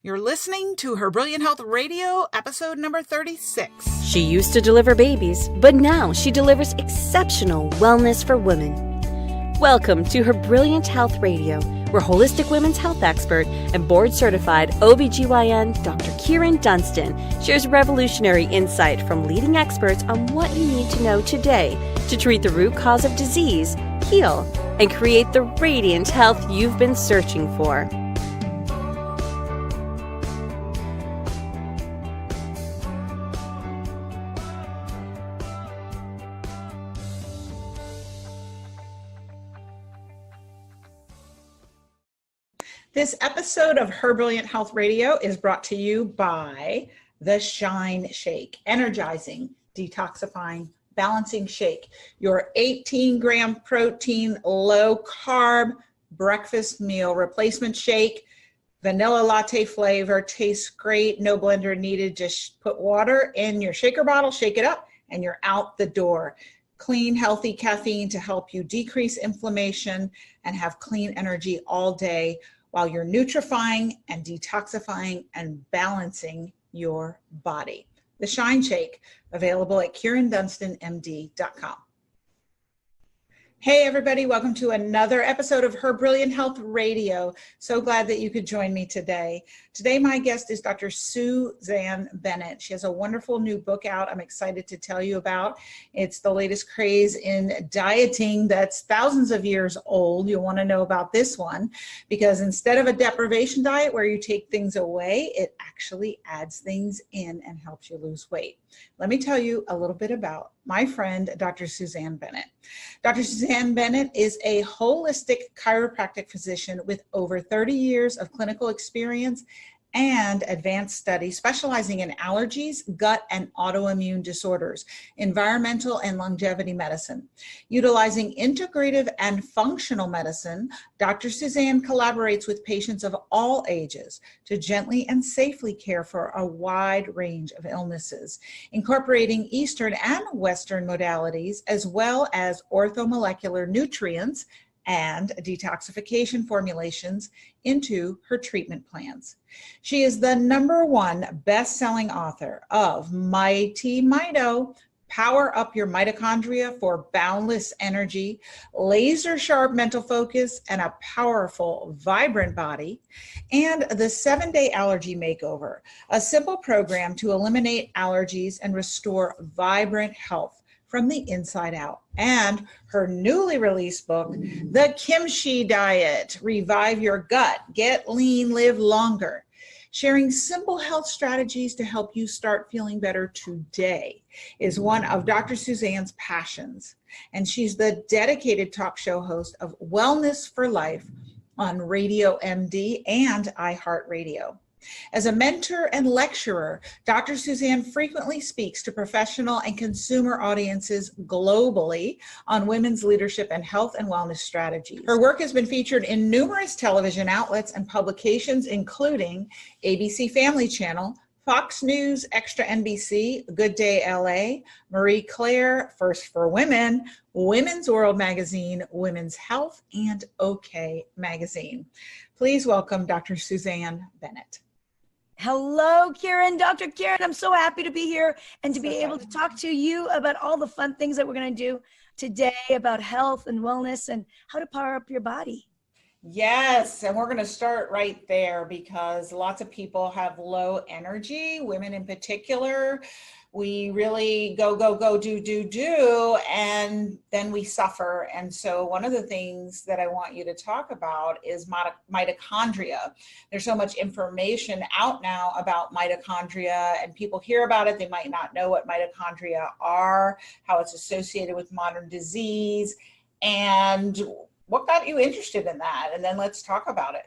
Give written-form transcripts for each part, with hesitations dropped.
You're listening to Her Brilliant Health Radio, episode number 36. She used to deliver babies, but now she delivers exceptional wellness for women. Welcome to Her Brilliant Health Radio, where holistic women's health expert and board-certified OBGYN Dr. Kyrin Dunston shares revolutionary insight from leading experts on what you need to know today to treat the root cause of disease, heal, and create the radiant health you've been searching for. This episode of Her Brilliant Health Radio is brought to you by the Cheyne Shake, Energizing, Detoxifying, Balancing Shake, your 18-gram protein, low-carb breakfast meal replacement shake. Vanilla latte flavor, tastes great, no blender needed. Just put water in your shaker bottle, shake it up, and you're out the door. Clean, healthy caffeine to help you decrease inflammation and have clean energy all day, while you're nutrifying and detoxifying and balancing your body. The Cheyne Shake, available at KyrinDunstonMD.com. Hey everybody, welcome to another episode of Her Brilliant Health Radio. So glad that you could join me today. Today my guest is Dr. Susanne Bennett. She has a wonderful new book out I'm excited to tell you about. It's the latest craze in dieting that's thousands of years old. You'll want to know about this one because instead of a deprivation diet where you take things away, it actually adds things in and helps you lose weight. Let me tell you a little bit about my friend, Dr. Susanne Bennett. Dr. Susanne Bennett is a holistic chiropractic physician with over 30 years of clinical experience and advanced studies specializing in allergies, gut and autoimmune disorders, environmental and longevity medicine. Utilizing integrative and functional medicine, Dr. Susanne collaborates with patients of all ages to gently and safely care for a wide range of illnesses, incorporating Eastern and Western modalities, as well as orthomolecular nutrients and detoxification formulations into her treatment plans. She is the #1 best-selling author of Mighty Mito, Power Up Your Mitochondria for Boundless Energy, Laser Sharp Mental Focus, and a Powerful, Vibrant Body, and the 7-Day Allergy Makeover, a simple program to eliminate allergies and restore vibrant health from the inside out, and her newly released book, The Kimchi Diet, Revive Your Gut, Get Lean, Live Longer, sharing simple health strategies to help you start feeling better today, is one of Dr. Susanne's passions. And she's the dedicated talk show host of Wellness for Life on Radio MD and iHeartRadio. As a mentor and lecturer, Dr. Susanne frequently speaks to professional and consumer audiences globally on women's leadership and health and wellness strategies. Her work has been featured in numerous television outlets and publications, including ABC Family Channel, Fox News, Extra NBC, Good Day LA, Marie Claire, First for Women, Women's World Magazine, Women's Health, and OK Magazine. Please welcome Dr. Susanne Bennett. Hello, Kyrin, Dr. Kyrin. I'm so happy to be here and to be able to talk to you about all the fun things that we're going to do today about health and wellness and how to power up your body. Yes, and we're going to start right there because lots of people have low energy, women in particular. We really go, do, and then we suffer. And so one of the things that I want you to talk about is mitochondria. There's so much information out now about mitochondria, and people hear about it. They might not know what mitochondria are, how it's associated with modern disease, and what got you interested in that? And then let's talk about it.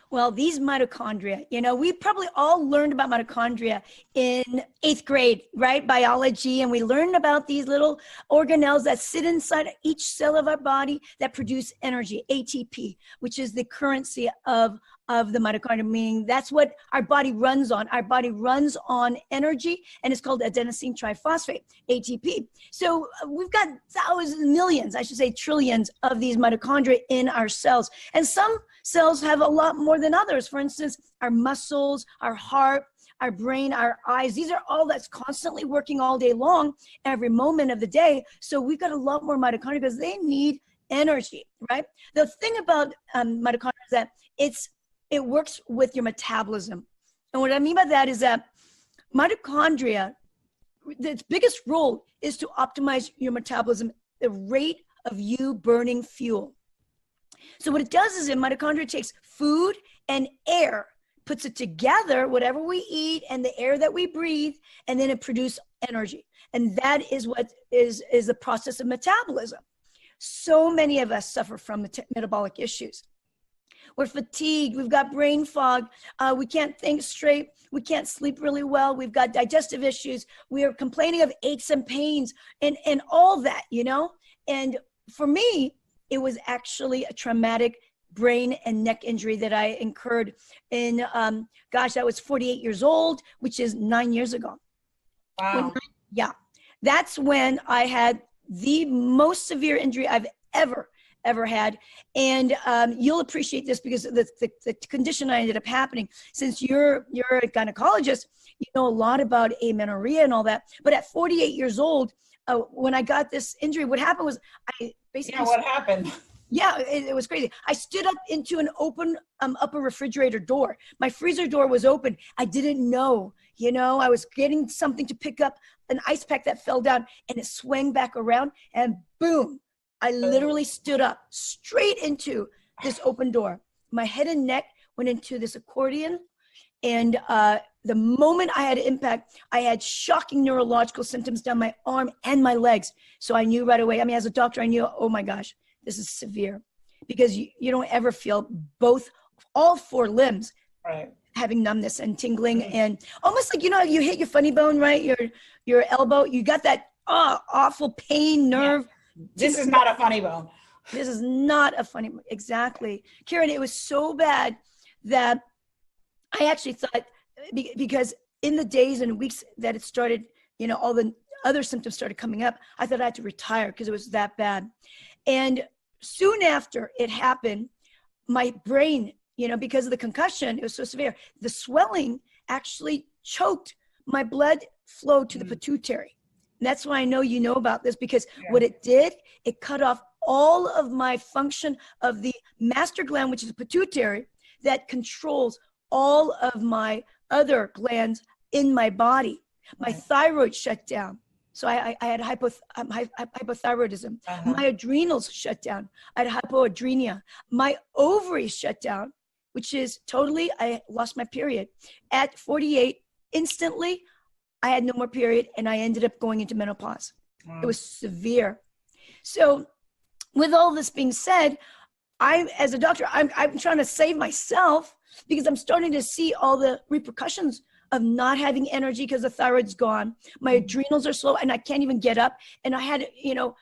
Well, these mitochondria, we probably all learned about mitochondria in 8th grade, right? Biology. And we learned about these little organelles that sit inside each cell of our body that produce energy, ATP, which is the currency of the mitochondria, meaning that's what our body runs on. Our body runs on energy, and it's called adenosine triphosphate, ATP. So we've got thousands, millions, I should say trillions of these mitochondria in our cells. And some cells have a lot more than others. For instance, our muscles, our heart, our brain, our eyes, these are all that's constantly working all day long, every moment of the day. So we've got a lot more mitochondria because they need energy, right? The thing about mitochondria is that it works with your metabolism. And what I mean by that is that mitochondria, its biggest role is to optimize your metabolism, the rate of you burning fuel. So what it does is mitochondria takes food and air, puts it together, whatever we eat and the air that we breathe, and then it produces energy. And that is what is the process of metabolism. So many of us suffer from metabolic issues. We're fatigued, we've got brain fog, we can't think straight, we can't sleep really well, we've got digestive issues, we are complaining of aches and pains and all that, you know? And for me, it was actually a traumatic brain and neck injury that I incurred in, I was 48 years old, which is 9 years ago. Wow. That's when I had the most severe injury I've ever had. And you'll appreciate this because the condition I ended up happening, since you're a gynecologist, you know a lot about amenorrhea and all that. But at 48 years old, when I got this injury, what happened was I basically... Yeah, what happened? Yeah, it was crazy. I stood up into an open upper refrigerator door. My freezer door was open. I didn't know, you know, I was getting something to pick up an ice pack that fell down and it swung back around and boom, I literally stood up straight into this open door. My head and neck went into this accordion. And the moment I had impact, I had shocking neurological symptoms down my arm and my legs. So I knew right away. I mean, as a doctor, I knew, oh my gosh, this is severe, because you don't ever feel all four limbs having numbness and tingling and almost like, you know, you hit your funny bone, right? Your elbow, you got that awful pain nerve. Yeah. This is not a funny bone. This is not a funny bone. Exactly. Kyrin, it was so bad that I actually thought, because in the days and weeks that it started, you know, all the other symptoms started coming up, I thought I had to retire because it was that bad. And soon after it happened, my brain, you know, because of the concussion, it was so severe, the swelling actually choked my blood flow to the pituitary. And that's why I know you know about this, because what it did, it cut off all of my function of the master gland, which is the pituitary, that controls all of my other glands in my body. My thyroid shut down. So I had hypothyroidism. My adrenals shut down. I had hypoadrenia. My ovaries shut down, which is I lost my period. At 48, instantly, I had no more period, and I ended up going into menopause. It was severe. So with all this being said, as a doctor, I'm trying to save myself, because I'm starting to see all the repercussions of not having energy because the thyroid's gone. My adrenals are slow and I can't even get up. And I had, you know,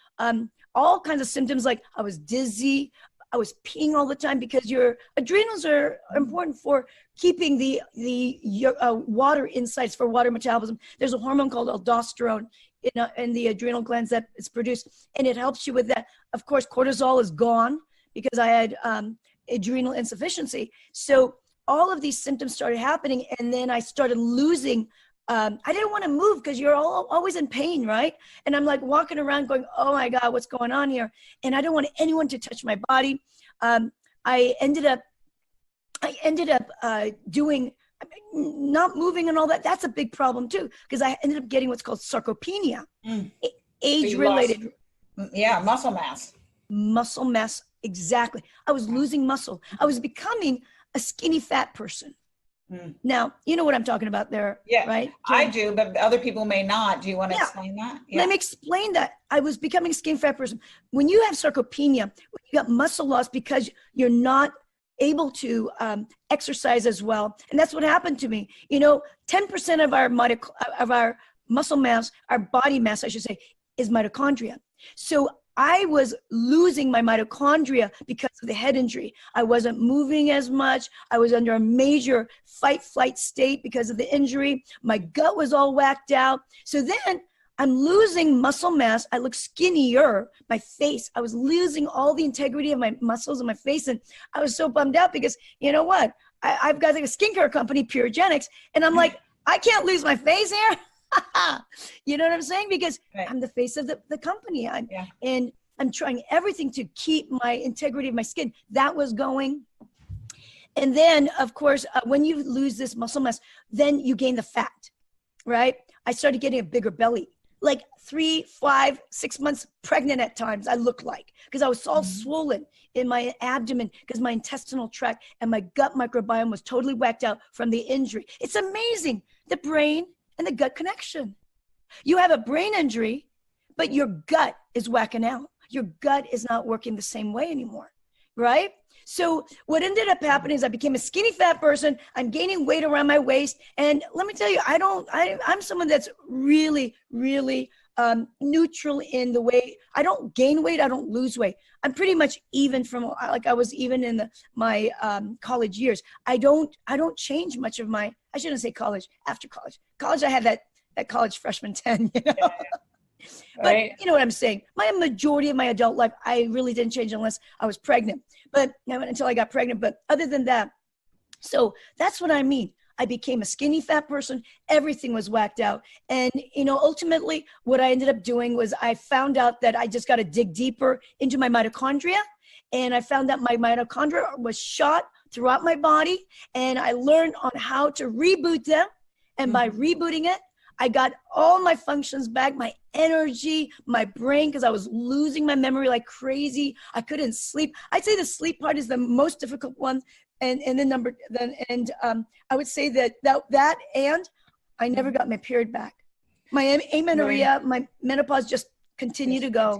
all kinds of symptoms, like I was dizzy, I was peeing all the time, because your adrenals are important for keeping the water insides for water metabolism. There's a hormone called aldosterone in the adrenal glands that is produced, and it helps you with that. Of course, cortisol is gone because I had adrenal insufficiency. So all of these symptoms started happening, and then I started losing. I didn't want to move because you're always in pain, right? And I'm like walking around going, oh my God, what's going on here? And I don't want anyone to touch my body. I ended up doing, not moving and all that. That's a big problem too, because I ended up getting what's called sarcopenia, age-related. Yeah, muscle mass. Muscle mass, exactly. I was losing muscle. I was becoming a skinny fat person. Now, you know what I'm talking about there, right? I do, but other people may not. Do you want to explain that? Yeah. Let me explain that. I was becoming a skinny fat person. When you have sarcopenia, you got muscle loss because you're not able to exercise as well. And that's what happened to me. You know, 10% of our muscle mass, our body mass, I should say, is mitochondria. So I was losing my mitochondria because of the head injury. I wasn't moving as much. I was under a major fight-flight state because of the injury. My gut was all whacked out. So then I'm losing muscle mass. I look skinnier. My face, I was losing all the integrity of my muscles and my face. And I was so bummed out because you know what? I've got like a skincare company, Purogenics. And I'm like, I can't lose my face here. You know what I'm saying? Because I'm the face of the company. And I'm trying everything to keep my integrity of my skin. That was going. And then, of course, when you lose this muscle mass, then you gain the fat, right? I started getting a bigger belly. Like 3, 5, 6 months pregnant at times, I looked like, because I was all swollen in my abdomen because my intestinal tract and my gut microbiome was totally whacked out from the injury. It's amazing, the brain and the gut connection. You have a brain injury, but your gut is whacking out. Your gut is not working the same way anymore, right? So what ended up happening is I became a skinny fat person. I'm gaining weight around my waist. And let me tell you, I'm someone that's really, really neutral in the way. I don't gain weight. I don't lose weight. I'm pretty much even from like I was even in my college years. I don't change much of my, I shouldn't say college, after college. College, I had that college freshman 10, you know? Yeah. But you know what I'm saying? My majority of my adult life, I really didn't change unless I was pregnant. But until I got pregnant. But other than that, so that's what I mean. I became a skinny fat person. Everything was whacked out. And, you know, ultimately what I ended up doing was I found out that I just got to dig deeper into my mitochondria. And I found that my mitochondria was shot throughout my body. And I learned on how to reboot them. And by rebooting it, I got all my functions back, my energy, my brain, because I was losing my memory like crazy. I couldn't sleep. I'd say the sleep part is the most difficult one. And I would say that and I never got my period back. My amenorrhea, my menopause just continued to go.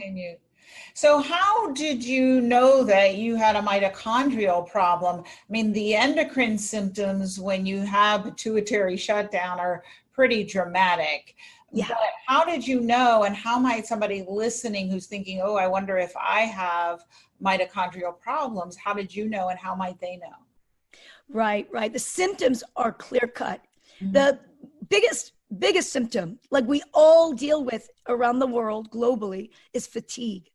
So how did you know that you had a mitochondrial problem? I mean, the endocrine symptoms when you have pituitary shutdown are pretty dramatic. Yeah. But how did you know, and how might somebody listening who's thinking, oh, I wonder if I have mitochondrial problems, how did you know and how might they know? Right. The symptoms are clear cut. The biggest symptom, like we all deal with around the world globally, is fatigue.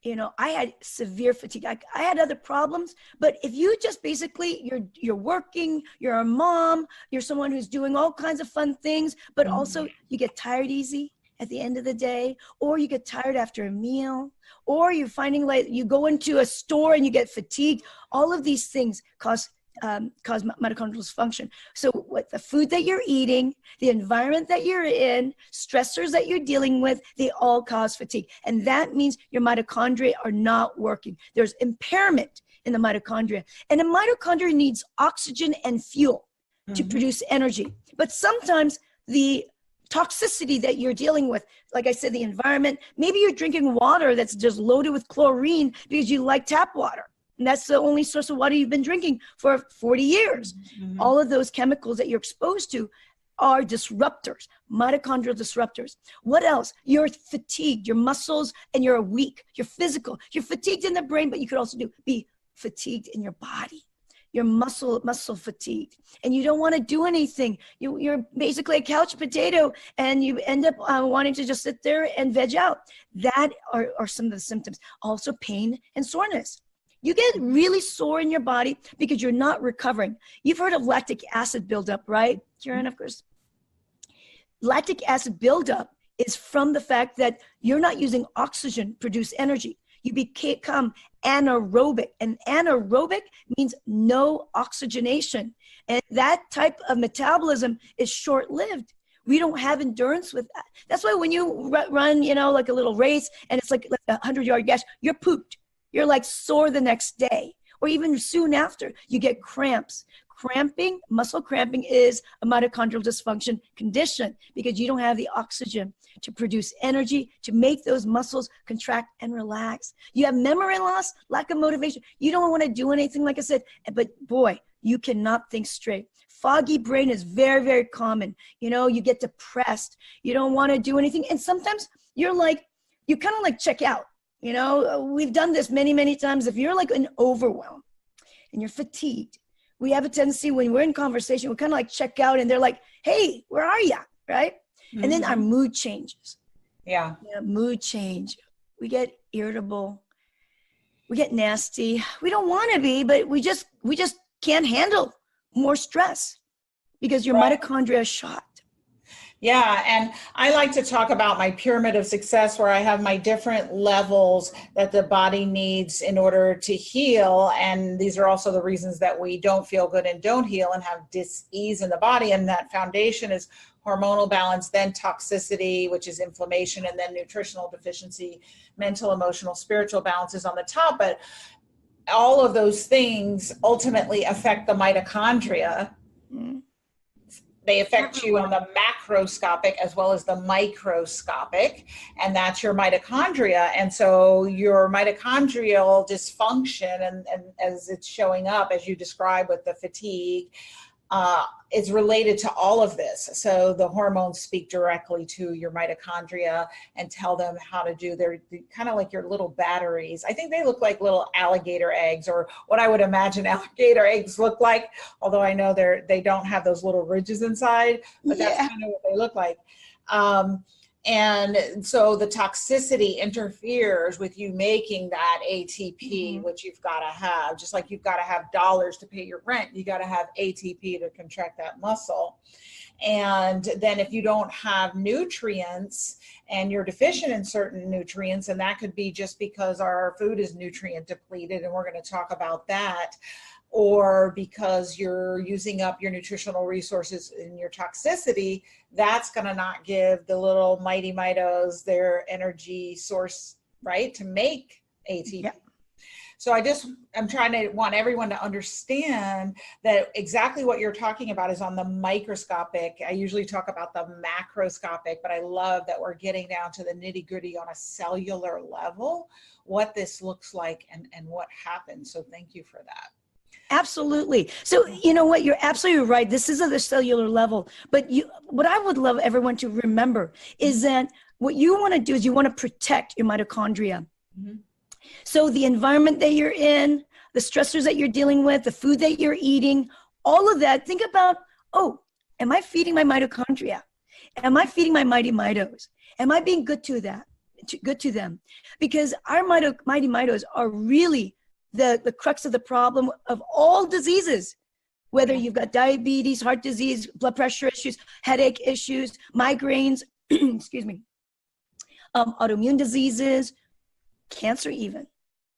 You know, I had severe fatigue. I had other problems, but if you just basically, you're working, you're a mom, you're someone who's doing all kinds of fun things, but also you get tired easy at the end of the day, or you get tired after a meal, or you're finding like you go into a store and you get fatigued. All of these things cause mitochondrial dysfunction. So what the food that you're eating, the environment that you're in, stressors that you're dealing with, they all cause fatigue. And that means your mitochondria are not working. There's impairment in the mitochondria. And a mitochondria needs oxygen and fuel to produce energy. But sometimes the toxicity that you're dealing with, like I said, the environment, maybe you're drinking water that's just loaded with chlorine because you like tap water. And that's the only source of water you've been drinking for 40 years. All of those chemicals that you're exposed to are disruptors, mitochondrial disruptors. What else? You're fatigued, your muscles, and you're weak. You're physical. You're fatigued in the brain, but you could also be fatigued in your body. You're muscle fatigued, and you don't want to do anything. You're basically a couch potato, and you end up wanting to just sit there and veg out. That are some of the symptoms. Also pain and soreness. You get really sore in your body because you're not recovering. You've heard of lactic acid buildup, right, Kyrin, of course? Lactic acid buildup is from the fact that you're not using oxygen to produce energy. You become anaerobic, and anaerobic means no oxygenation. And that type of metabolism is short-lived. We don't have endurance with that. That's why when you run, you know, like a little race and it's like a 100-yard dash, you're pooped. You're like sore the next day, or even soon after, you get cramps. Cramping, muscle cramping is a mitochondrial dysfunction condition because you don't have the oxygen to produce energy to make those muscles contract and relax. You have memory loss, lack of motivation. You don't want to do anything, like I said, but boy, you cannot think straight. Foggy brain is very, very common. You know, you get depressed. You don't want to do anything. And sometimes you're like, you kind of like check out. You know, we've done this many, many times. If you're like an overwhelm and you're fatigued, we have a tendency when we're in conversation, we kind of like check out and they're like, hey, where are you? Right? And then our mood changes. Yeah. Mood change. We get irritable. We get nasty. We don't want to be, but we just can't handle more stress because your mitochondria is shot. Yeah, and I like to talk about my pyramid of success where I have my different levels that the body needs in order to heal. And these are also the reasons that we don't feel good and don't heal and have dis-ease in the body. And that foundation is hormonal balance, then toxicity, which is inflammation, and then nutritional deficiency, mental, emotional, spiritual balance is on the top. But all of those things ultimately affect the mitochondria. They affect you on the macroscopic as well as the microscopic, and that's your mitochondria. And so your mitochondrial dysfunction, and as it's showing up, as you describe with the fatigue, is related to all of this. So the hormones speak directly to your mitochondria and tell them how to do their, kind of like your little batteries. I think they look like little alligator eggs, or what I would imagine alligator eggs look like, although I know they don't have those little ridges inside, but that's kind of what they look like. And so the toxicity interferes with you making that ATP, which you've got to have. Just like you've got to have dollars to pay your rent, you got to have ATP to contract that muscle. And then if you don't have nutrients and you're deficient in certain nutrients, and that could be just because our food is nutrient depleted, and we're going to talk about that, or because you're using up your nutritional resources in your toxicity, that's going to not give the little mighty mitos their energy source, right, to make ATP. Yeah. So I'm trying to want everyone to understand that exactly what you're talking about is on the microscopic. I usually talk about the macroscopic, but I love that we're getting down to the nitty gritty on a cellular level, what this looks like and what happens. So thank you for that. Absolutely. So you know what, you're absolutely right. This is at the cellular level, but what I would love everyone to remember is that what you want to do is you want to protect your mitochondria. So the environment that you're in, the stressors that you're dealing with, the food that you're eating, all of that, think about, oh, am I feeding my mitochondria? Am I feeding my mighty mitos? Am I being good to them? Because our mighty mitos are really the crux of the problem of all diseases, whether you've got diabetes, heart disease, blood pressure issues, headache issues, migraines, excuse me, autoimmune diseases, cancer even.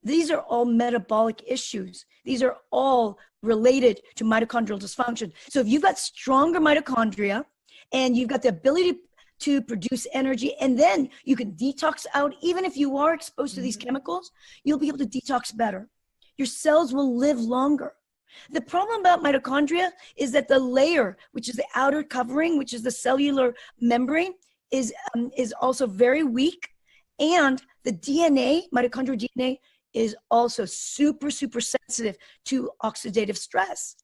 These are all metabolic issues. These are all related to mitochondrial dysfunction. So if you've got stronger mitochondria and you've got the ability to produce energy, and then you can detox out, even if you are exposed to these chemicals, you'll be able to detox better. Your cells will live longer. The problem about mitochondria is that the layer, which is the outer covering, which is the cellular membrane, is also very weak. And the DNA, mitochondrial DNA, is also super, super sensitive to oxidative stress.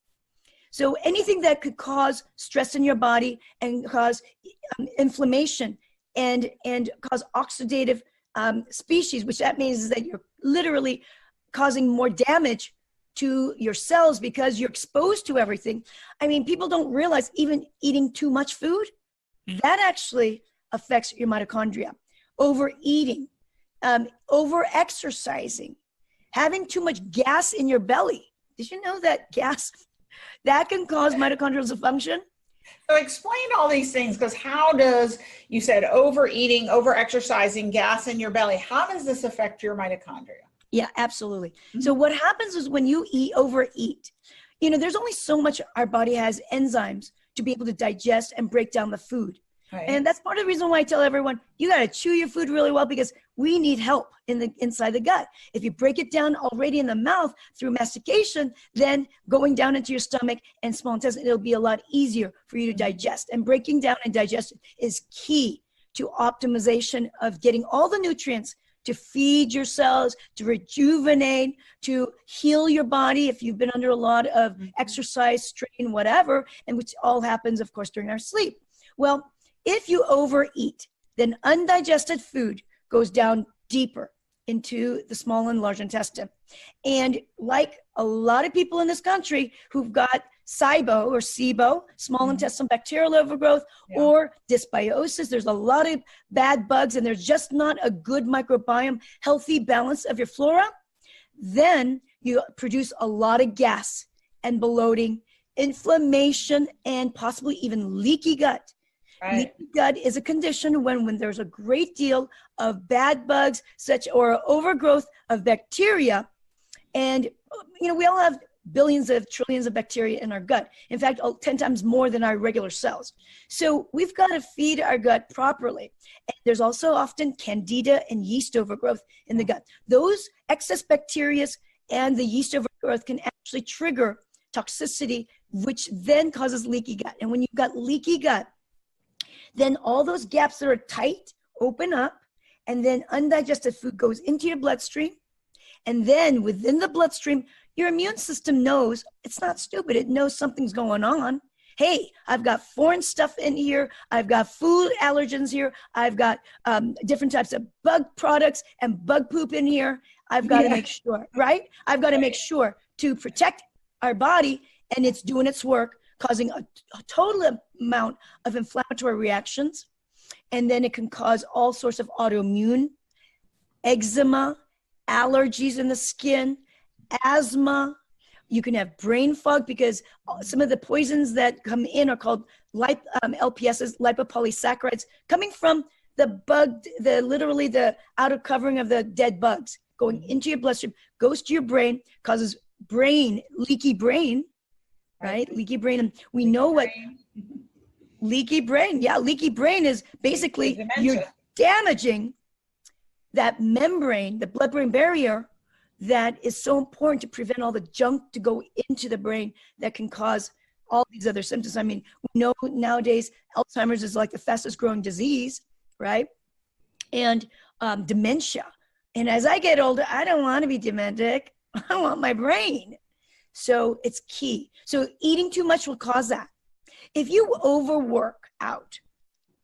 So anything that could cause stress in your body and cause inflammation and cause oxidative species, which that means is that you're literally causing more damage to your cells because you're exposed to everything. I mean, people don't realize even eating too much food, that actually affects your mitochondria. Overeating, over-exercising, having too much gas in your belly. Did you know that gas, that can cause mitochondrial dysfunction? So explain all these things, because how does, you said overeating, over-exercising, gas in your belly, how does this affect your mitochondria? Yeah, absolutely. So what happens is when you overeat, there's only so much our body has enzymes to be able to digest and break down the food. Right. And that's part of the reason why I tell everyone, you got to chew your food really well, because we need help inside the gut. If you break it down already in the mouth through mastication, then going down into your stomach and small intestine, it'll be a lot easier for you to digest. And breaking down and digestion is key to optimization of getting all the nutrients to feed your cells, to rejuvenate, to heal your body if you've been under a lot of exercise, strain, whatever, and which all happens, of course, during our sleep. Well, if you overeat, then undigested food goes down deeper into the small and large intestine. And like a lot of people in this country who've got SIBO or SIBO, small intestinal bacterial overgrowth, or dysbiosis. There's a lot of bad bugs and there's just not a good microbiome, healthy balance of your flora. Then you produce a lot of gas and bloating, inflammation, and possibly even leaky gut. Right. Leaky gut is a condition when there's a great deal of bad bugs, or overgrowth of bacteria. And, we all have billions of trillions of bacteria in our gut. In fact, 10 times more than our regular cells. So we've got to feed our gut properly. And there's also often candida and yeast overgrowth in the gut. Those excess bacteria and the yeast overgrowth can actually trigger toxicity, which then causes leaky gut. And when you've got leaky gut, then all those gaps that are tight open up, and then undigested food goes into your bloodstream. And then within the bloodstream, your immune system knows, it's not stupid, it knows something's going on. Hey, I've got foreign stuff in here. I've got food allergens here. I've got different types of bug products and bug poop in here. I've got to make sure, right? I've got to make sure to protect our body, and it's doing its work, causing a total amount of inflammatory reactions. And then it can cause all sorts of autoimmune, eczema, allergies in the skin, asthma. You can have brain fog because some of the poisons that come in are called LPSs, lipopolysaccharides, coming from the bug, literally the outer covering of the dead bugs going into your bloodstream, goes to your brain, causes leaky brain, right? Leaky brain. And we know what leaky brain, leaky brain is basically you're damaging that membrane, the blood-brain barrier, that is so important to prevent all the junk to go into the brain that can cause all these other symptoms. I mean, we know nowadays Alzheimer's is like the fastest growing disease, right? And dementia. And as I get older, I don't want to be dementic. I want my brain. So it's key. So eating too much will cause that. If you overwork out,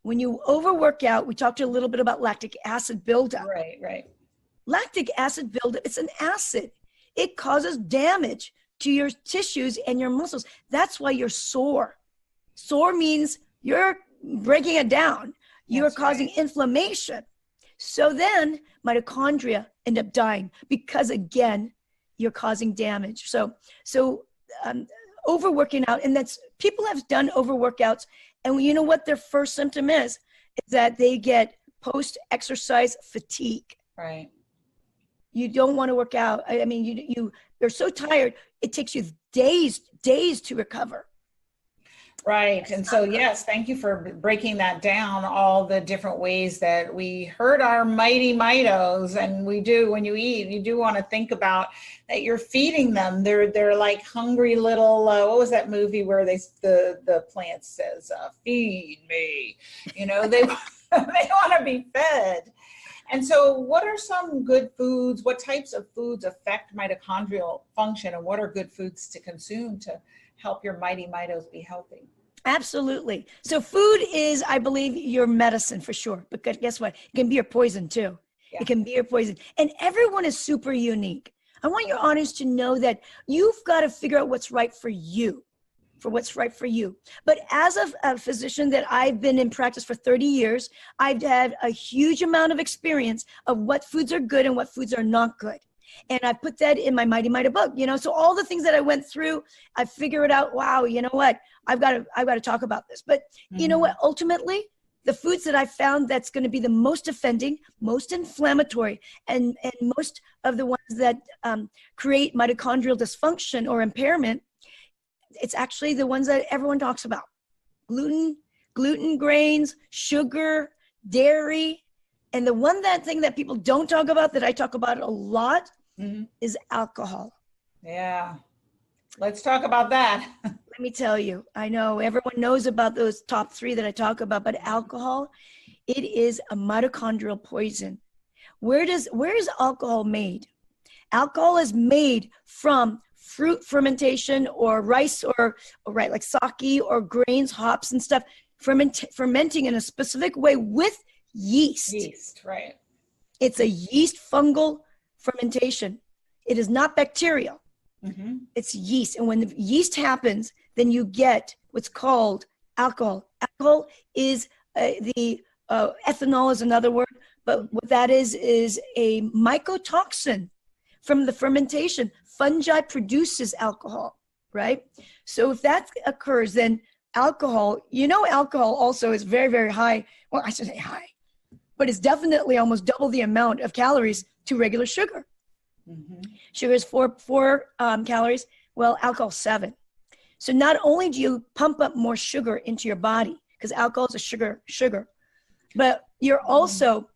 when you overwork out, we talked a little bit about lactic acid buildup. Right. Lactic acid buildup, it's an acid. It causes damage to your tissues and your muscles. That's why you're sore. Sore means you're breaking it down. You're causing inflammation. So then mitochondria end up dying because, again, you're causing damage. So overworking out, and that's, people have done overworkouts, and you know what their first symptom is that they get post-exercise fatigue. Right. You don't want to work out. I mean, you're so tired, it takes you days to recover. Right. And so, yes, thank you for breaking that down, all the different ways that we hurt our mighty mitos. And we do, when you eat, you do want to think about that you're feeding them. They're like hungry little, what was that movie where the plant says, feed me, they want to be fed. And so what are some good foods? What types of foods affect mitochondrial function, and what are good foods to consume to help your mighty mitos be healthy? Absolutely. So food is, I believe, your medicine for sure. Because guess what? It can be your poison too. Yeah. It can be your poison. And everyone is super unique. I want your audience to know that you've got to figure out what's right for you. But as a physician that I've been in practice for 30 years, I've had a huge amount of experience of what foods are good and what foods are not good. And I put that in my Mighty Mito book, so all the things that I went through, I figured out, wow, you know what, I've got to talk about this. But you know what, ultimately, the foods that I found that's going to be the most offending, most inflammatory, and most of the ones that create mitochondrial dysfunction or impairment, it's actually the ones that everyone talks about. Gluten, grains, sugar, dairy. And the thing that people don't talk about that I talk about a lot is alcohol. Yeah. Let's talk about that. Let me tell you, I know everyone knows about those top 3 that I talk about, but alcohol, it is a mitochondrial poison. Where is alcohol made? Alcohol is made from fruit fermentation or rice or like sake or grains, hops and stuff, fermenting in a specific way with yeast, right? It's a yeast fungal fermentation. It is not bacterial. It's yeast. And when the yeast happens, then you get what's called alcohol. Alcohol is ethanol is another word, but what that is a mycotoxin from the fermentation. Fungi produces alcohol, right? So if that occurs, then alcohol, alcohol also is very, very high. Well, I should say high, but it's definitely almost double the amount of calories to regular sugar. Mm-hmm. Sugar is four calories. Well, alcohol 7. So not only do you pump up more sugar into your body, because alcohol is a sugar, but you're also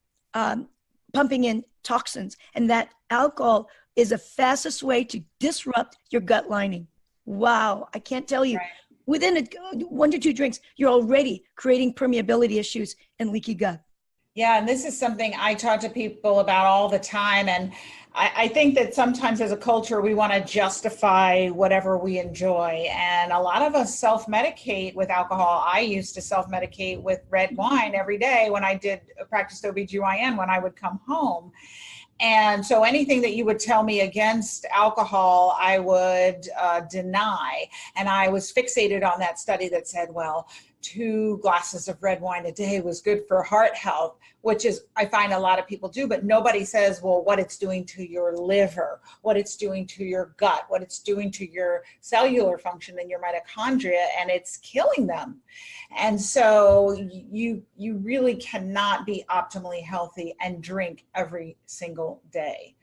pumping in toxins, and that alcohol is the fastest way to disrupt your gut lining. Wow, I can't tell you. Right. Within 1 to 2 drinks, you're already creating permeability issues and leaky gut. Yeah, and this is something I talk to people about all the time. And I think that sometimes as a culture, we want to justify whatever we enjoy. And a lot of us self-medicate with alcohol. I used to self-medicate with red wine every day when I did practice OBGYN when I would come home. And so anything that you would tell me against alcohol, I would deny. And I was fixated on that study that said, well, 2 glasses of red wine a day was good for heart health, which is, I find a lot of people do, but nobody says, well, what it's doing to your liver, what it's doing to your gut, what it's doing to your cellular function and your mitochondria, and it's killing them. And so you really cannot be optimally healthy and drink every single day.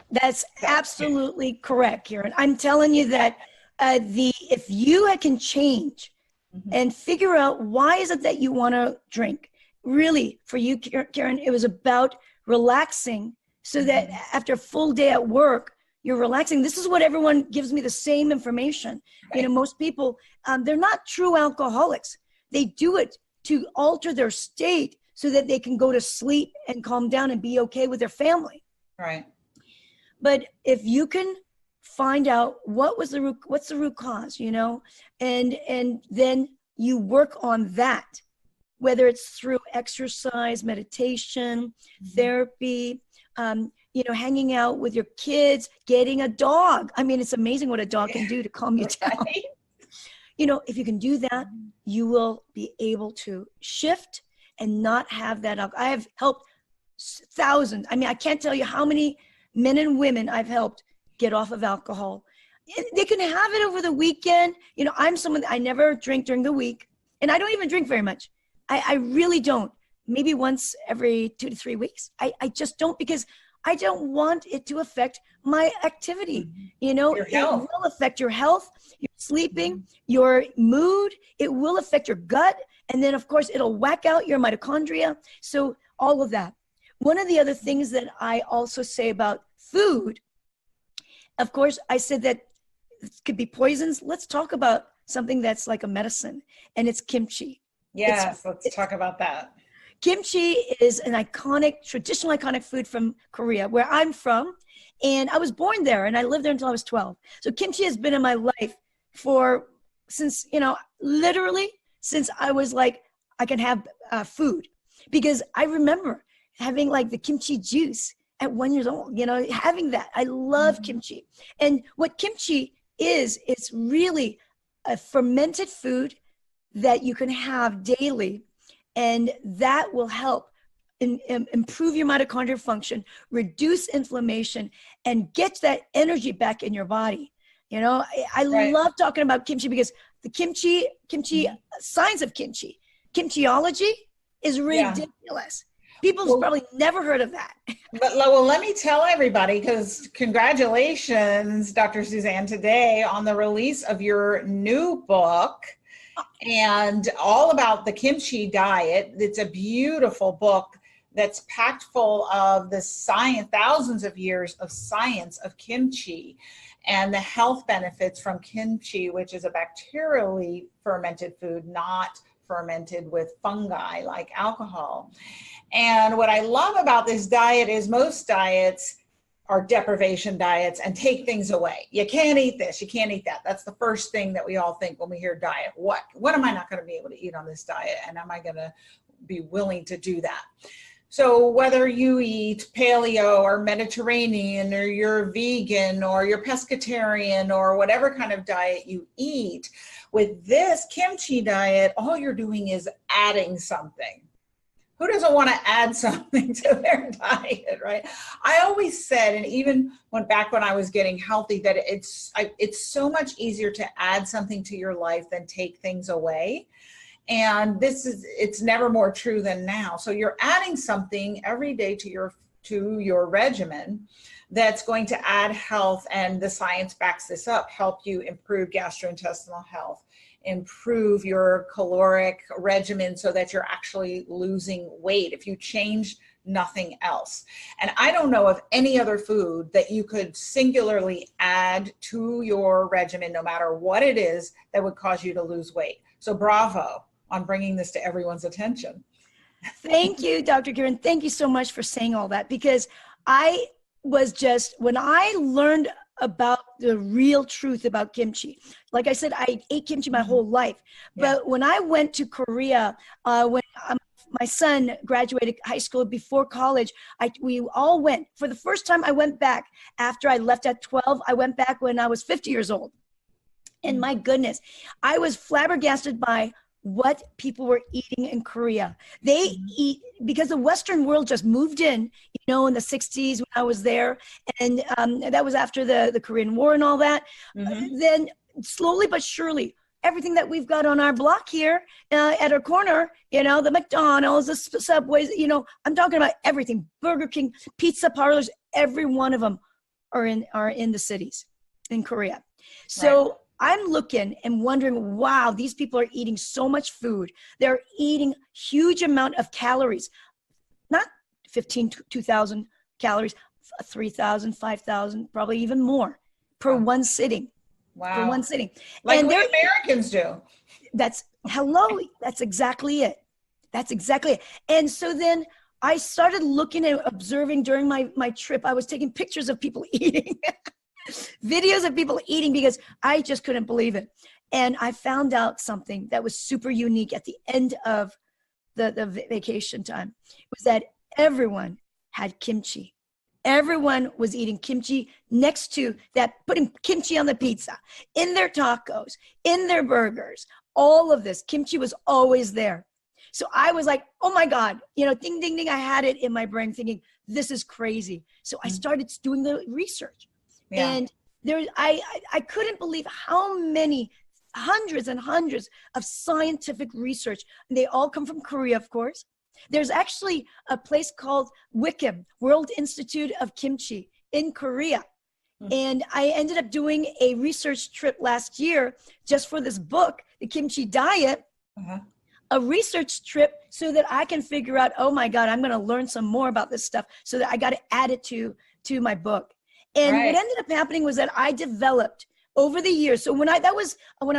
That's absolutely correct, Kyrin. I'm telling you that if you can change and figure out why is it that you want to drink. Really, for you, Kyrin, it was about relaxing so that after a full day at work, you're relaxing. This is what everyone gives me the same information. Right. Most people, they're not true alcoholics. They do it to alter their state so that they can go to sleep and calm down and be okay with their family. Right. But if you can find out what's the root cause, and then you work on that, whether it's through exercise, meditation, therapy, hanging out with your kids, getting a dog. I mean, it's amazing what a dog can do to calm you down. If you can do that, you will be able to shift and not have that. I have helped thousands. I mean, I can't tell you how many men and women I've helped get off of alcohol. They can have it over the weekend. I'm someone that I never drink during the week, and I don't even drink very much. I really don't. Maybe once every 2 to 3 weeks. I just don't, because I don't want it to affect my activity. It will affect your health, your sleeping, your mood. It will affect your gut. And then, of course, it'll whack out your mitochondria. So all of that. One of the other things that I also say about food, of course, I said that it could be poisons. Let's talk about something that's like a medicine, and it's kimchi. Yes, let's talk about that. Kimchi is an traditional iconic food from Korea, where I'm from. And I was born there, and I lived there until I was 12. So kimchi has been in my life since I was like, I can have food. Because I remember having like the kimchi juice at 1 year old, having that. I love kimchi. And what kimchi is, it's really a fermented food that you can have daily, and that will help improve your mitochondrial function, reduce inflammation, and get that energy back in your body. I love talking about kimchi, because the kimchi science of kimchiology is ridiculous. People's probably never heard of that. But let me tell everybody, because congratulations, Dr. Susanne, today on the release of your new book and all about the Kimchi Diet. It's a beautiful book that's packed full of the science, thousands of years of science of kimchi and the health benefits from kimchi, which is a bacterially fermented food, not fermented with fungi like alcohol. And what I love about this diet is most diets are deprivation diets and take things away. You can't eat this, you can't eat that. That's the first thing that we all think when we hear diet. What am I not going to be able to eat on this diet? And am I going to be willing to do that? So whether you eat paleo or Mediterranean or you're vegan or you're pescatarian or whatever kind of diet you eat, with this kimchi diet, all you're doing is adding something. Who doesn't want to add something to their diet, right? I always said, and even back when I was getting healthy, that it's so much easier to add something to your life than take things away. And it's never more true than now. So you're adding something every day to your regimen that's going to add health, and the science backs this up, help you improve gastrointestinal health, improve your caloric regimen so that you're actually losing weight if you change nothing else. And I don't know of any other food that you could singularly add to your regimen, no matter what it is, that would cause you to lose weight. So bravo on bringing this to everyone's attention. Thank you, Dr. Kyrin. Thank you so much for saying all that, because I was when I learned about the real truth about kimchi. Like I said, I ate kimchi my whole life. Yeah. But when I went to Korea, when my son graduated high school, before college, we all went. For the first time, I went back after I left at 12. I went back when I was 50 years old. And my goodness, I was flabbergasted by what people were eating in Korea. They eat, because the Western world just moved in, in the 60s when I was there. And that was after the Korean War and all that. Then slowly but surely, everything that we've got on our block here at our corner, the McDonald's, the Subways, I'm talking about everything, Burger King, pizza parlors, every one of them are in the cities in Korea. So right. I'm looking and wondering, wow, these people are eating so much food. They're eating huge amount of calories, not 2,000 calories, 3,000, 5,000, probably even more per one sitting. Wow. For one sitting. Like and what Americans do. That's exactly it. That's exactly it. And so then I started looking and observing during my trip. I was taking pictures of people eating. Videos of people eating, because I just couldn't believe it. And I found out something that was super unique at the end of the vacation time, was that everyone had kimchi. Everyone was eating kimchi next to that, putting kimchi on the pizza, in their tacos, in their burgers. All of this, kimchi was always there. So I was like, oh my God, ding, ding, ding. I had it in my brain thinking, this is crazy. So I started doing the research. Yeah. And I couldn't believe how many hundreds and hundreds of scientific research. And they all come from Korea, of course. There's actually a place called WIKIM, World Institute of Kimchi, in Korea. And I ended up doing a research trip last year just for this book, The Kimchi Diet, a research trip so that I can figure out, oh my God, I'm going to learn some more about this stuff, so that I got to add it to my book. And what ended up happening was that I developed over the years. So when I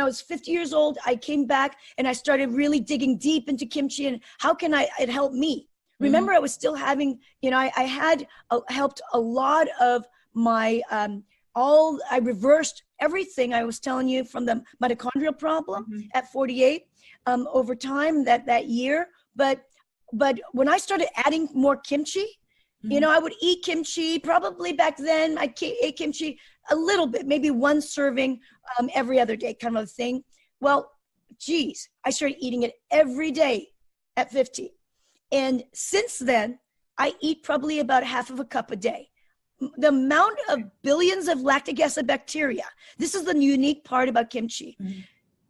was 50 years old, I came back and I started really digging deep into kimchi and how can it help me? Remember, I was still having, I had helped a lot of my, I reversed everything I was telling you from the mitochondrial problem at 48 over time that year. But when I started adding more kimchi, I would eat kimchi, probably back then I ate kimchi a little bit, maybe one serving every other day kind of a thing. Well, geez, I started eating it every day at 50. And since then, I eat probably about half of a cup a day. The amount of billions of lactic acid bacteria, this is the unique part about kimchi.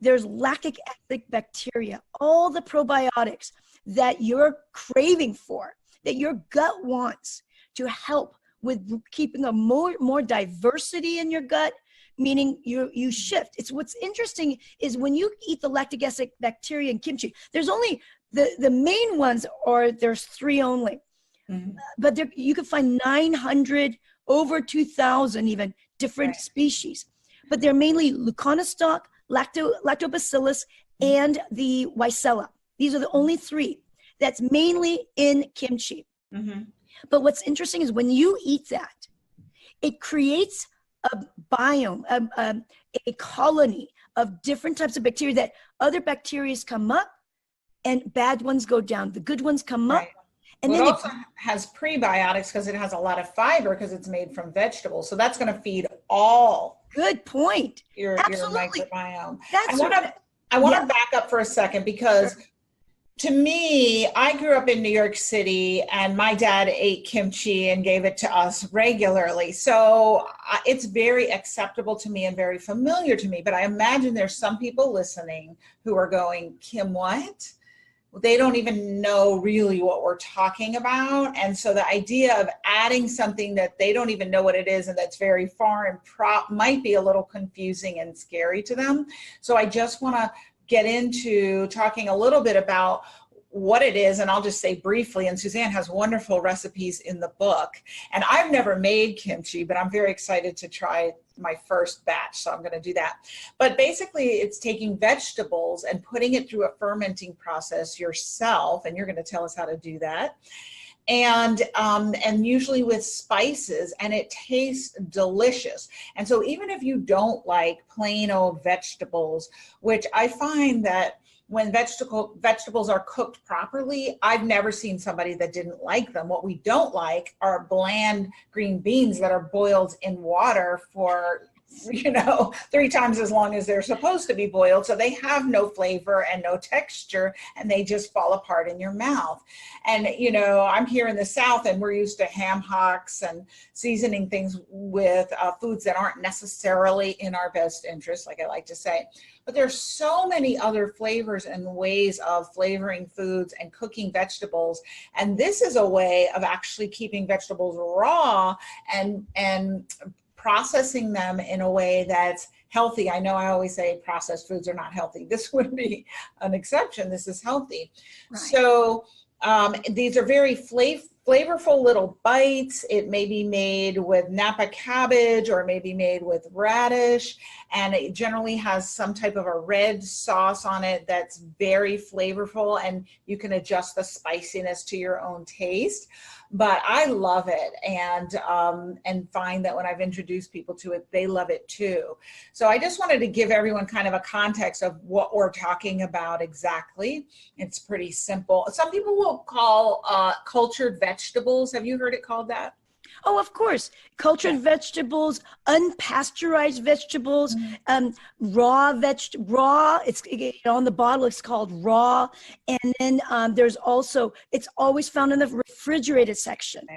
There's lactic acid bacteria, all the probiotics that you're craving for, that your gut wants to help with keeping a more diversity in your gut, meaning you shift. It's what's interesting is when you eat the lactic acid bacteria in kimchi, there's only the main ones, or there's 3 only, but you can find 900, over 2,000 even different species, but they're mainly Leuconostoc, Lactobacillus, and the Weissella. These are the only 3 that's mainly in kimchi. But what's interesting is when you eat that, it creates a biome, a colony of different types of bacteria, that other bacteria come up and bad ones go down. The good ones come up And well, then it also has prebiotics because it has a lot of fiber because it's made from vegetables. So that's going to feed all good point. your Absolutely. microbiome. That's I want to back up for a second because to me, I grew up in New York City and my dad ate kimchi and gave it to us regularly. So it's very acceptable to me and very familiar to me. But I imagine there's some people listening who are going, Kim, what? They don't even know really what we're talking about. And so the idea of adding something that they don't even know what it is and that's very foreign might be a little confusing and scary to them. So I just want to get into talking a little bit about what it is, and I'll just say briefly, and Susanne has wonderful recipes in the book. And I've never made kimchi, but I'm very excited to try my first batch, so I'm going to do that. But basically, it's taking vegetables and putting it through a fermenting process yourself, and you're going to tell us how to do that. And usually with spices, and it tastes delicious. And so even if you don't like plain old vegetables, which I find that when vegetables are cooked properly, I've never seen somebody that didn't like them. What we don't like are bland green beans that are boiled in water for 3 times as long as they're supposed to be boiled. So they have no flavor and no texture, and they just fall apart in your mouth. And, I'm here in the South and we're used to ham hocks and seasoning things with foods that aren't necessarily in our best interest, like I like to say. But there's so many other flavors and ways of flavoring foods and cooking vegetables. And this is a way of actually keeping vegetables raw and processing them in a way that's healthy. I know I always say processed foods are not healthy. This would be an exception. This is healthy. Right. So these are very flavorful little bites. It may be made with Napa cabbage or maybe made with radish. And it generally has some type of a red sauce on it that's very flavorful, and you can adjust the spiciness to your own taste. But I love it, and find that when I've introduced people to it, they love it too. So I just wanted to give everyone kind of a context of what we're talking about exactly. It's pretty simple. Some people will call cultured vegetables. Have you heard it called that? Oh, of course. Cultured vegetables, unpasteurized vegetables, raw, it's on the bottle, it's called raw. And then there's also, it's always found in the refrigerated section.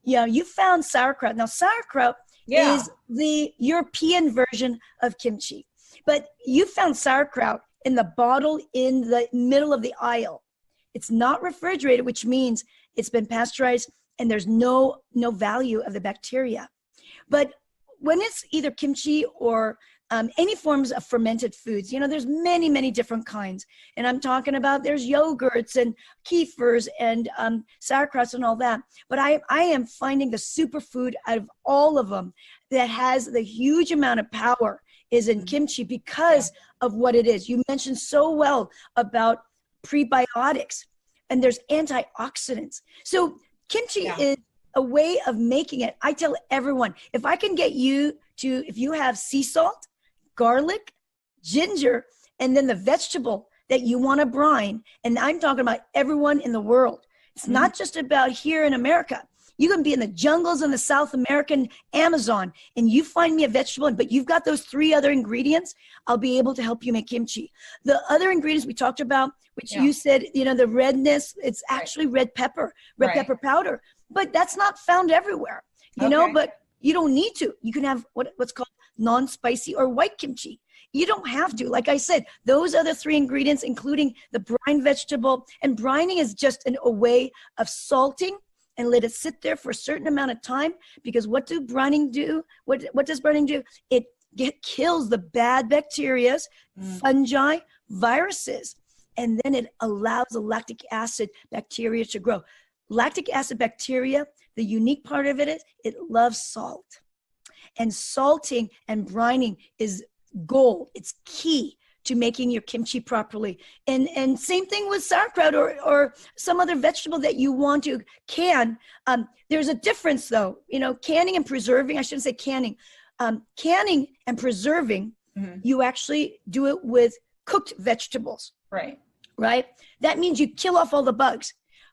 Yeah, you found sauerkraut. Now, sauerkraut is the European version of kimchi. But you found sauerkraut in the bottle in the middle of the aisle. It's not refrigerated, which means it's been pasteurized, and there's no value of the bacteria. But when it's either kimchi or any forms of fermented foods, there's many, many different kinds. And I'm talking about there's yogurts and kefirs and sauerkrauts and all that. But I am finding the superfood out of all of them that has the huge amount of power is in kimchi because of what it is. You mentioned so well about prebiotics, and there's antioxidants. So kimchi is a way of making it. I tell everyone, if I can get you to, if you have sea salt, garlic, ginger, and then the vegetable that you want to brine, and I'm talking about everyone in the world. It's not just about here in America. You can be in the jungles in the South American Amazon, and you find me a vegetable, but you've got those 3 other ingredients, I'll be able to help you make kimchi. The other ingredients we talked about, which you said, the redness, it's actually red pepper powder, but that's not found everywhere, you know, but you don't need to. You can have what's called non-spicy or white kimchi. You don't have to. Like I said, those other 3 ingredients, including the brine vegetable, and brining is just a way of salting and let it sit there for a certain amount of time, because what does brining do? What does brining do? It kills the bad bacteria, fungi, viruses, and then it allows the lactic acid bacteria to grow. Lactic acid bacteria, the unique part of it is it loves salt. And salting and brining is gold. It's key to making your kimchi properly. And same thing with sauerkraut or some other vegetable that you want to can. There's a difference though, canning and preserving. I shouldn't say canning. Canning and preserving, you actually do it with cooked vegetables. Right. That means you kill off all the bugs.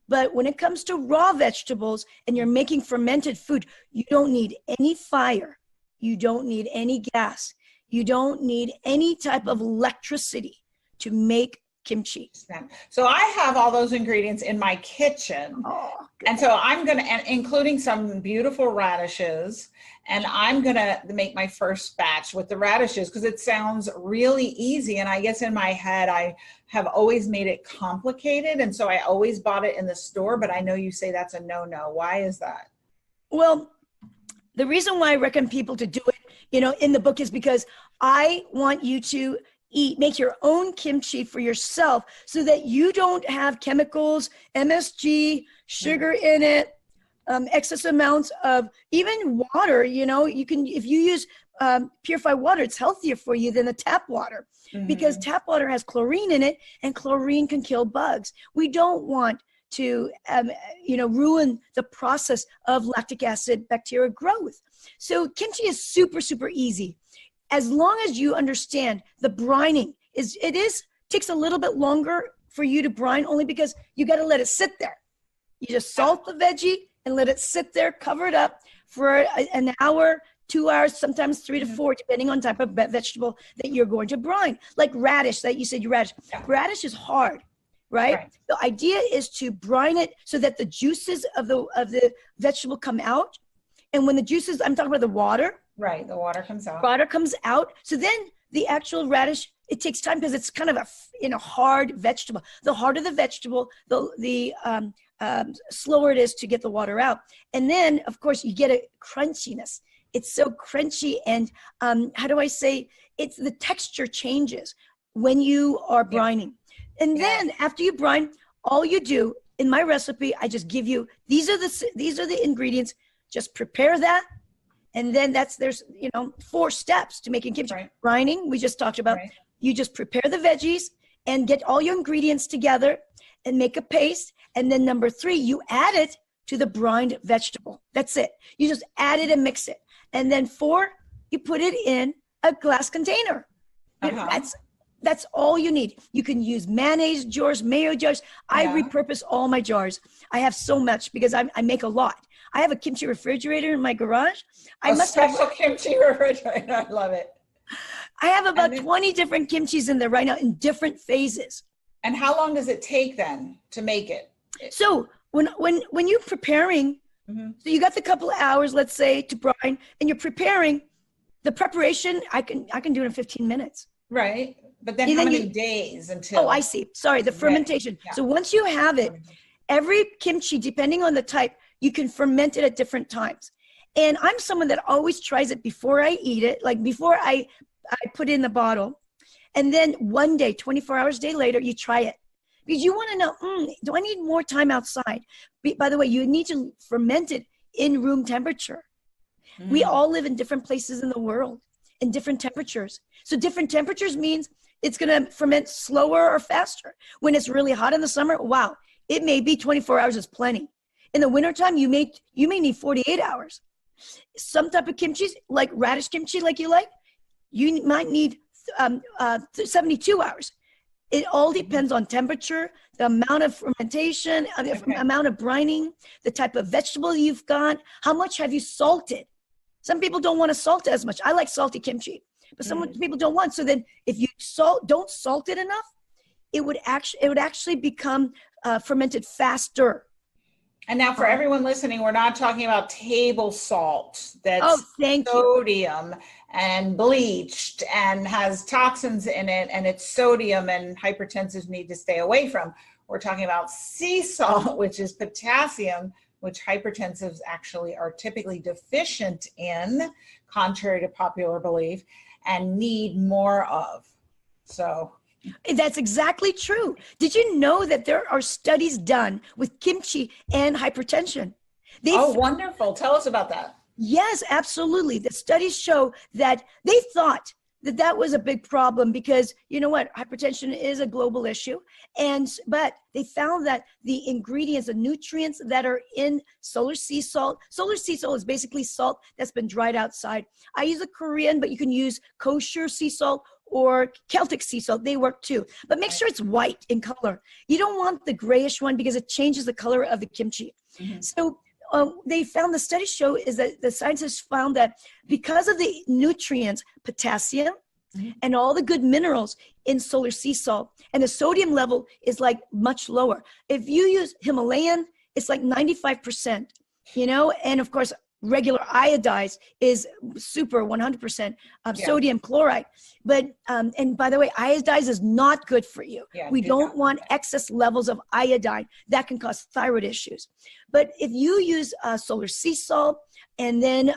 But when it comes to raw vegetables and you're making fermented food, you don't need any fire. You don't need any gas. You don't need any type of electricity to make kimchi. So I have all those ingredients in my kitchen. Oh, and so I'm going to, including some beautiful radishes, and I'm going to make my first batch with the radishes because it sounds really easy. And I guess in my head, I have always made it complicated. And so I always bought it in the store, but I know you say that's a no-no. Why is that? Well, the reason why I recommend people to do it, in the book is because I want you to make your own kimchi for yourself so that you don't have chemicals, MSG, sugar in it, excess amounts of even water. You can, if you use purified water, it's healthier for you than the tap water because tap water has chlorine in it, and chlorine can kill bugs. We don't want to, ruin the process of lactic acid bacteria growth. So kimchi is super, super easy. As long as you understand the brining takes a little bit longer for you to brine, only because you got to let it sit there. You just salt the veggie and let it sit there, cover it up for an hour, 2 hours, sometimes 3 to 4, depending on type of vegetable that you're going to brine. Like radish, that you said your radish. Radish is hard, right? The idea is to brine it so that the juices of the vegetable come out. And when the juices, I'm talking about the water. Right, the water comes out. Water comes out. So then the actual radish, it takes time because it's kind of a hard vegetable. The harder the vegetable, the slower it is to get the water out. And then, of course, you get a crunchiness. It's so crunchy, and how do I say? It's the texture changes when you are brining. And then after you brine, all you do in my recipe, I just give you these are the ingredients. Just prepare that. And then there's 4 steps to making kimchi. Brining, we just talked about. You just prepare the veggies and get all your ingredients together and make a paste. And then number 3, you add it to the brined vegetable. That's it. You just add it and mix it. And then 4, you put it in a glass container. That's all you need. You can use mayonnaise jars, mayo jars. I repurpose all my jars. I have so much because I make a lot. I have a kimchi refrigerator in my garage. A special kimchi refrigerator. I love it. I have about 20 different kimchis in there right now in different phases. And how long does it take then to make it? So when you're preparing, so you got the couple of hours, let's say, to brine, and you're preparing the preparation. I can do it in 15 minutes. Right. But then how many days until? Oh, I see. Sorry, the fermentation. Yeah. So once you have it, every kimchi, depending on the type, you can ferment it at different times. And I'm someone that always tries it before I eat it, like before I put it in the bottle. And then one day, 24 hours a day later, you try it. Because you want to know, do I need more time outside? By the way, you need to ferment it in room temperature. We all live in different places in the world, in different temperatures. So different temperatures means it's going to ferment slower or faster. When it's really hot in the summer, wow, it may be 24 hours is plenty. In the wintertime, you may need 48 hours. Some type of kimchi, like radish kimchi, like you might need 72 hours. It all depends on temperature, the amount of fermentation, the amount of brining, the type of vegetable you've got, how much have you salted. Some people don't want to salt it as much. I like salty kimchi, but some people don't want. So then if you don't salt it enough, it would actually become fermented faster. And now for everyone listening, we're not talking about table salt that's sodium and bleached and has toxins in it, and it's sodium and hypertensives need to stay away from. We're talking about sea salt, which is potassium, which hypertensives actually are typically deficient in, contrary to popular belief, and need more of. So that's exactly true. Did you know that there are studies done with kimchi and hypertension? Wonderful. Tell us about that. Yes, absolutely. The studies show that they thought that was a big problem because, you know what, hypertension is a global issue. But they found that the ingredients, the nutrients that are in solar sea salt is basically salt that's been dried outside. I use a Korean, but you can use kosher sea salt or Celtic sea salt. They work too. But make sure it's white in color. You don't want the grayish one because it changes the color of the kimchi. So they found, the studies show is that the scientists found that because of the nutrients, potassium, and all the good minerals in solar sea salt, and the sodium level is like much lower. If you use Himalayan, it's like 95%, you know, and of course, regular iodized is super 100% sodium chloride. But, and by the way, iodized is not good for you. We don't want excess levels of iodine. That can cause thyroid issues. But if you use solar sea salt, and then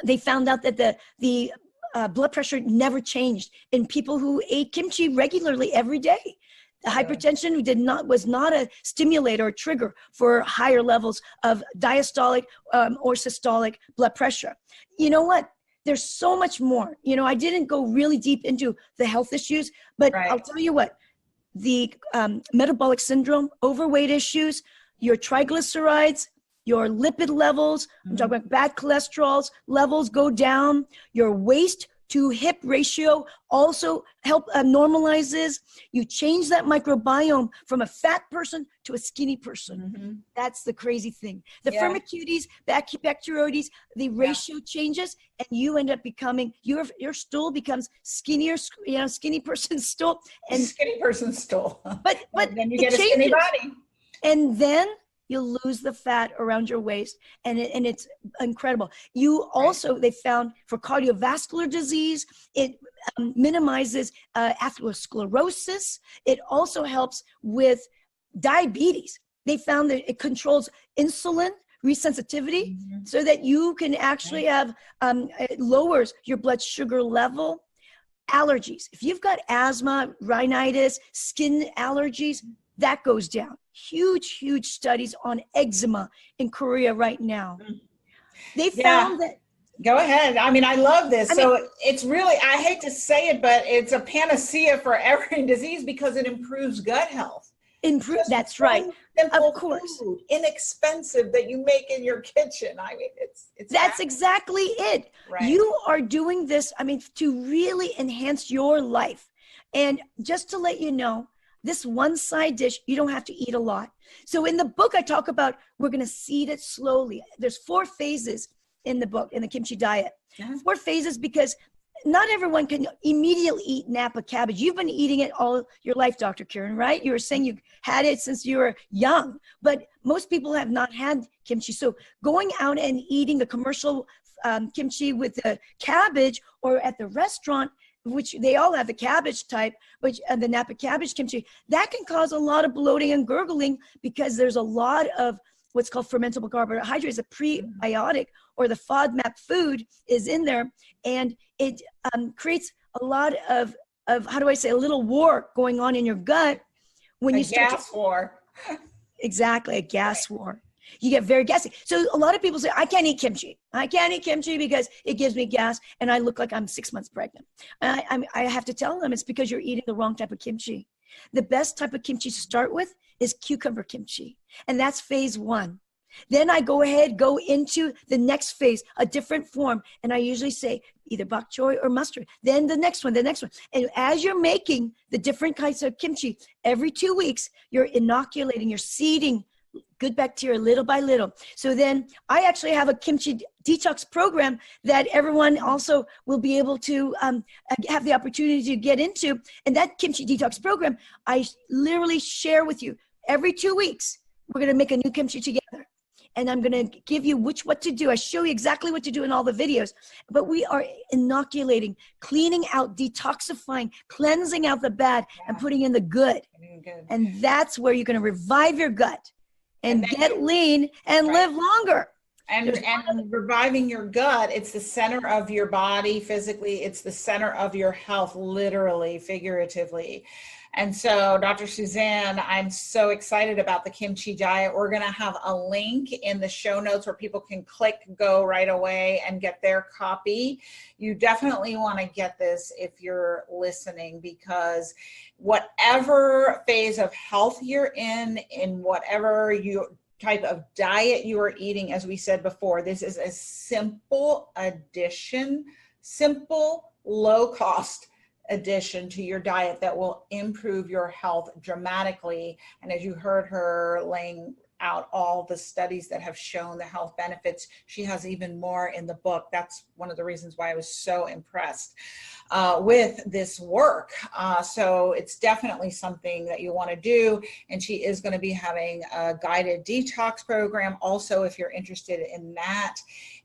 they found out that the blood pressure never changed in people who ate kimchi regularly every day. The hypertension was not a stimulator or trigger for higher levels of diastolic or systolic blood pressure. You know what? There's so much more. You know, I didn't go really deep into the health issues, but I'll tell you what, the metabolic syndrome, overweight issues, your triglycerides, your lipid levels, I'm talking about bad cholesterol levels go down, your waist to hip ratio also normalizes. You change that microbiome from a fat person to a skinny person. That's the crazy thing. The firmicutes, bacteroides, the ratio changes, and you end up becoming, your stool becomes skinnier, you know, skinny person's stool. And skinny person's stool. But then you get a skinny body. And then you'll lose the fat around your waist, and it's incredible. You also, they found for cardiovascular disease, it minimizes atherosclerosis. It also helps with diabetes. They found that it controls insulin resensitivity so that you can actually have, it lowers your blood sugar level. Allergies. If you've got asthma, rhinitis, skin allergies, that goes down. Huge studies on eczema in Korea right now. They found that. Go ahead. I mean, I love this. It's really, I hate to say it, but it's a panacea for every disease because it improves gut health. That's right. Of course. Food, inexpensive that you make in your kitchen. I mean, that's exactly it. Right. You are doing this, I mean, to really enhance your life. And just to let you know, this one side dish, you don't have to eat a lot. So in the book, I talk about, we're going to seed it slowly. There's 4 phases in the book, in the Kimchi Diet. 4 phases because not everyone can immediately eat Napa cabbage. You've been eating it all your life, Dr. Kyrin, right? You were saying you had it since you were young, but most people have not had kimchi. So going out and eating the commercial kimchi with the cabbage or at the restaurant, which they all have the cabbage type, which the Napa cabbage kimchi, that can cause a lot of bloating and gurgling because there's a lot of what's called fermentable carbohydrates, a prebiotic or the FODMAP food is in there, and it creates a lot of how do I say, a little war going on in your gut when you start gas war. Exactly, a gas war. You get very gassy. So a lot of people say, I can't eat kimchi. I can't eat kimchi because it gives me gas and I look like I'm 6 months pregnant. I have to tell them it's because you're eating the wrong type of kimchi. The best type of kimchi to start with is cucumber kimchi. And that's phase 1. Then I go into the next phase, a different form. And I usually say either bok choy or mustard. Then the next one. And as you're making the different kinds of kimchi, every 2 weeks, you're inoculating, you're seeding good bacteria little by little. So then I actually have a kimchi detox program that everyone also will be able to have the opportunity to get into. And that kimchi detox program, I literally share with you every 2 weeks. We're going to make a new kimchi together. And I'm going to give you what to do. I show you exactly what to do in all the videos. But we are inoculating, cleaning out, detoxifying, cleansing out the bad, and putting in the good. And that's where you're going to revive your gut and get lean and live longer. And reviving your gut, it's the center of your body physically. It's the center of your health, literally, figuratively. And so, Dr. Susanne, I'm so excited about the Kimchi Diet. We're going to have a link in the show notes where people can go right away and get their copy. You definitely want to get this if you're listening, because whatever phase of health you're in whatever type of diet you are eating, as we said before, this is a simple addition, simple, low cost addition to your diet that will improve your health dramatically. And as you heard her laying out all the studies that have shown the health benefits, she has even more in the book. That's one of the reasons why I was so impressed with this work. So it's definitely something that you want to do. And she is going to be having a guided detox program also, if you're interested in that.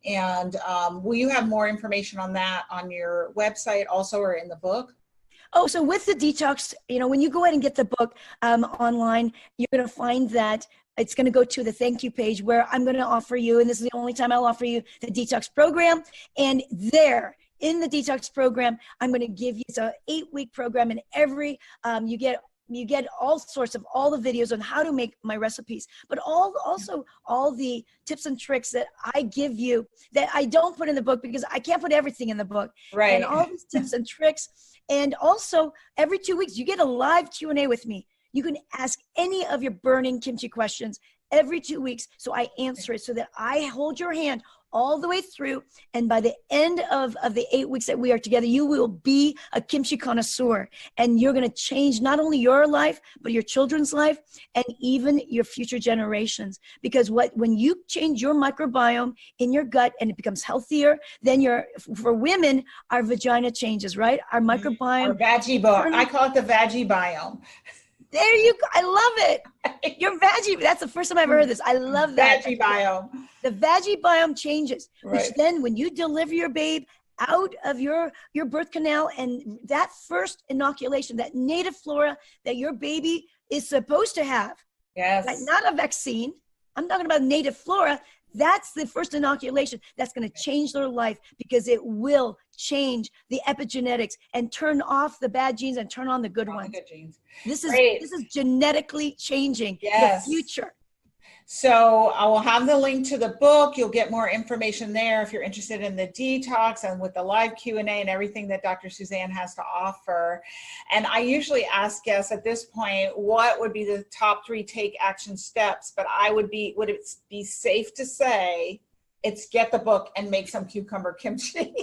And will you have more information on that on your website also, or in the book? Oh, so with the detox, when you go ahead and get the book online, you're going to find that it's going to go to the thank you page where I'm going to offer you, and this is the only time I'll offer you, the detox program. And there in the detox program, I'm going to give you, it's an 8-week program, and every, you get all sorts of all the videos on how to make my recipes, but also all the tips and tricks that I give you that I don't put in the book because I can't put everything in the book. Right. And all these tips and tricks. And also every 2 weeks, you get a live Q&A with me. You can ask any of your burning kimchi questions every 2 weeks. So I answer it so that I hold your hand all the way through. And by the end of the 8 weeks that we are together, you will be a kimchi connoisseur. And you're going to change not only your life, but your children's life and even your future generations. Because when you change your microbiome in your gut and it becomes healthier, then for women, our vagina changes, right? Our microbiome. Or vagibiome. I call it the vagibiome. There you go. I love it. Your veggie. That's the first time I've ever heard this. I love that. Vagibiome. The vagibiome changes, Right. which then when you deliver your babe out of your birth canal and that first inoculation, that native flora that your baby is supposed to have, Yes. like not a vaccine. I'm talking about native flora. That's the first inoculation that's going to change their life because it will change the epigenetics and turn off the bad genes and turn on the good ones. Good genes. This is Great. this is genetically changing Yes. the future. So I will have the link to the book. You'll get more information there if you're interested in the detox and with the live Q&A and everything that Dr. Susanne has to offer. And I usually ask guests at this point, what would be the top 3 take action steps? But would it be safe to say it's get the book and make some cucumber kimchi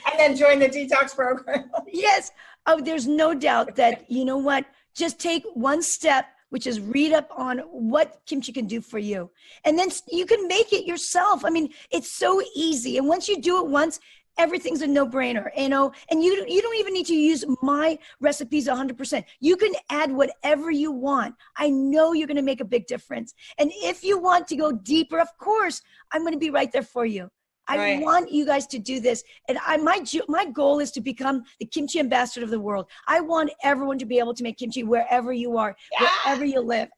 and then join the detox program? Yes. Oh, there's no doubt that, you know what, just take one step, which is read up on what kimchi can do for you. And then you can make it yourself. I mean, it's so easy. And once you do it once, everything's a no-brainer, and you don't even need to use my recipes 100%. You can add whatever you want. I know you're going to make a big difference. And if you want to go deeper, of course, I'm going to be right there for you. I want you guys to do this. And my goal is to become the kimchi ambassador of the world. I want everyone to be able to make kimchi wherever you are, wherever you live.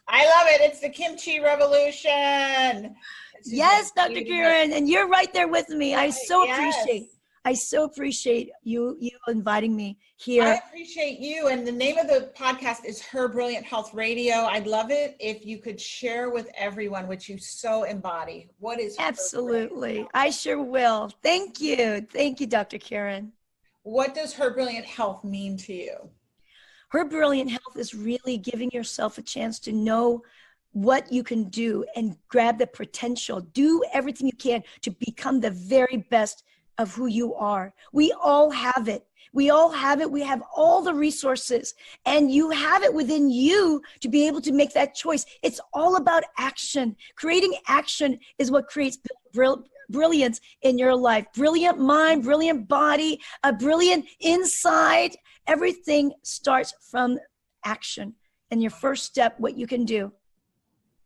I love it. It's the kimchi revolution. Yes, Dr. Kyrin, and you're right there with me. I so appreciate you inviting me here. I appreciate you. And the name of the podcast is Her Brilliant Health Radio. I'd love it if you could share with everyone what you so embody. What is Absolutely. I sure will. Thank you. Thank you, Dr. Kyrin. What does Her Brilliant Health mean to you? Her Brilliant Health is really giving yourself a chance to know what you can do and grab the potential. Do everything you can to become the very best of who you are. We all have it. We all have it. We have all the resources, and you have it within you to be able to make that choice. It's all about action. Creating action is what creates brilliance in your life. Brilliant mind, brilliant body, a brilliant inside. Everything starts from action. And your first step, what you can do.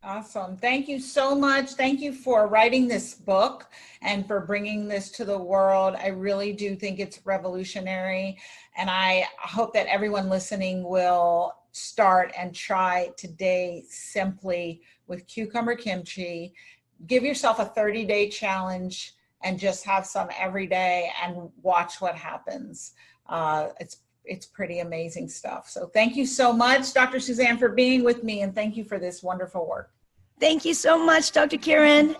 Awesome. Thank you so much. Thank you for writing this book and for bringing this to the world. I really do think it's revolutionary. And I hope that everyone listening will start and try today simply with cucumber kimchi. Give yourself a 30-day challenge and just have some every day and watch what happens. It's pretty amazing stuff. So thank you so much, Dr. Susanne, for being with me, and thank you for this wonderful work. Thank you so much, Dr. Kyrin.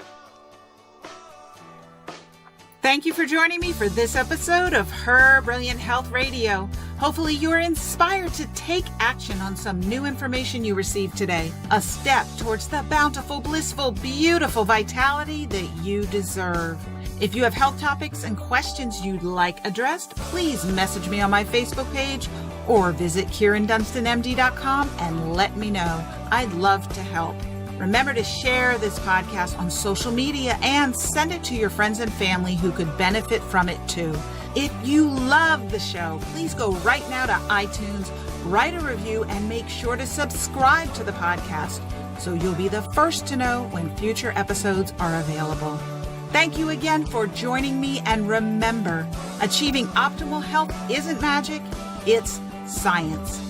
Thank you for joining me for this episode of Her Brilliant Health Radio. Hopefully you're inspired to take action on some new information you received today, a step towards the bountiful, blissful, beautiful vitality that you deserve. If you have health topics and questions you'd like addressed, please message me on my Facebook page or visit KyrinDunstonMD.com and let me know. I'd love to help. Remember to share this podcast on social media and send it to your friends and family who could benefit from it too. If you love the show, please go right now to iTunes, write a review, and make sure to subscribe to the podcast so you'll be the first to know when future episodes are available. Thank you again for joining me, and remember, achieving optimal health isn't magic, it's science.